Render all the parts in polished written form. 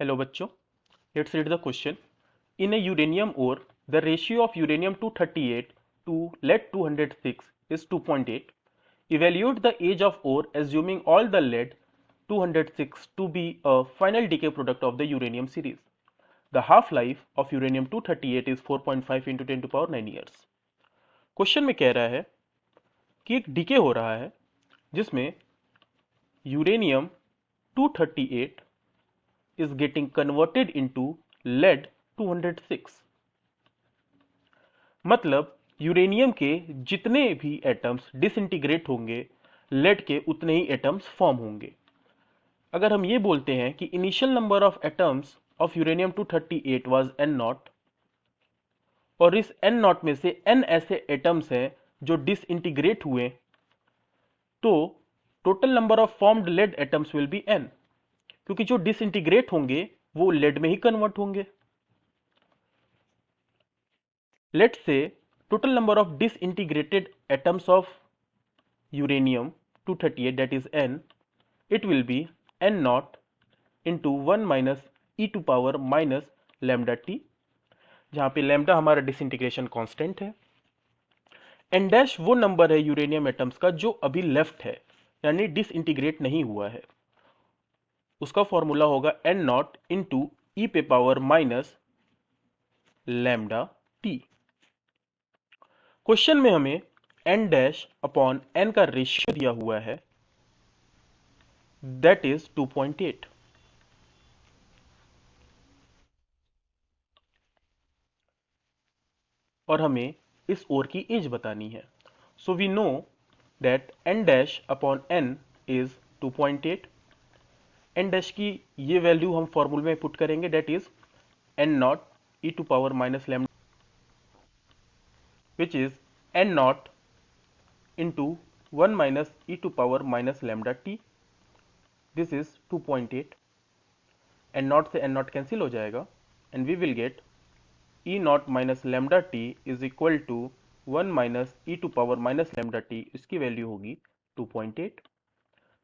Hello बच्चों, let's read the question. In a uranium ore, the ratio of uranium 238 to lead 206 is 2.8. Evaluate the age of ore assuming all the lead 206 to be a final decay product of the uranium series. The half-life of uranium 238 is 4.5 into 10 to power 9 years. Question में कह रहा है कि एक DK हो रहा है जिसमें uranium 238 is getting converted into lead 206. मतलब यूरेनियम के जितने भी एटम्स डिसइंटीग्रेट होंगे लेड के उतने ही एटम्स फॉर्म होंगे। अगर हम ये बोलते हैं कि initial number of atoms of uranium 238 was n not और इस n नॉट में से n ऐसे एटम्स हैं जो डिसइंटीग्रेट हुए, तो total number of formed lead atoms will be n, क्योंकि जो डिसइंटीग्रेट होंगे वो लेड में ही कन्वर्ट होंगे। Let's say total number of disintegrated atoms of uranium 238, that is n, it will be n naught into 1 minus e to power minus lambda t, जहां पे lambda हमारा disintegration constant है। N dash वो number है uranium atoms का जो अभी left है, यानी डिसइंटीग्रेट नहीं हुआ है। उसका फॉर्मूला होगा n नॉट इंटू ई पे power minus lambda T. Question में हमें n डैश अपॉन n का रेशियो दिया हुआ है, दैट इज 2.8। और हमें इस ओर की एज बतानी है। So we know that n dash upon n is 2.8। n dash की ये वैल्यू हम फॉर्मूले में पुट करेंगे, that is n naught e to power minus lambda, which is n naught into 1 minus e to power minus lambda t. This is 2.8। n naught से n naught cancel हो जाएगा and we will get e naught minus lambda t is equal to 1 minus e to power minus lambda t, इसकी value होगी 2.8।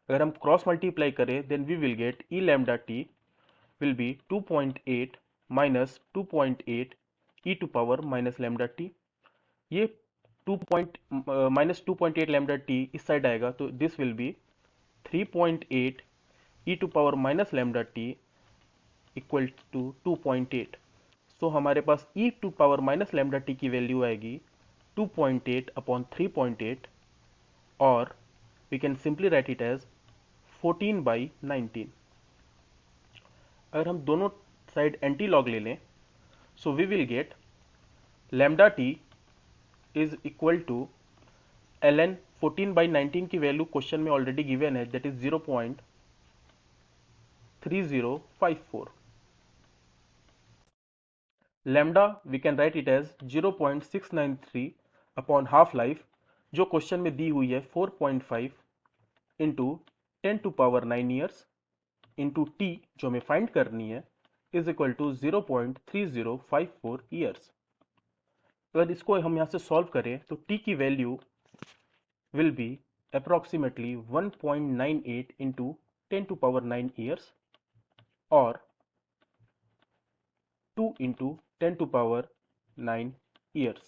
अगर हम cross multiply करें then we will get e lambda t will be 2.8 minus 2.8 e to power minus lambda t. ये 2.8 lambda t इस side आएगा तो this will be 3.8 e to power minus lambda t equal to 2.8। So हमारे पास e to power minus lambda t की value आएगी 2.8 upon 3.8, और we can simply write it as 14/19। अगर हम दोनों साइड एंटी लॉग ले लें, so we will get lambda t is equal to ln 14/19 की वैल्यू क्वेश्चन में ऑलरेडी गिवन है, that is 0.3054। Lambda we can write it as 0.693 upon half life जो question में दी हुई है 4.5 into 10 to power 9 years into t जो हमें फाइंड करनी है इज इक्वल टू 0.3054 ईयर्स। अगर इसको हम यहाँ से सॉल्व करें तो टी की value will be approximately 1.98 into 10 to power 9 years और 2 into 10 to power 9 years.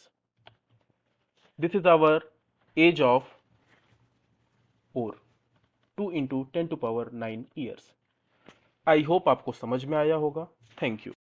This is our age of ore, 2 into 10 to power 9 years. I hope आपको समझ में आया होगा। Thank you.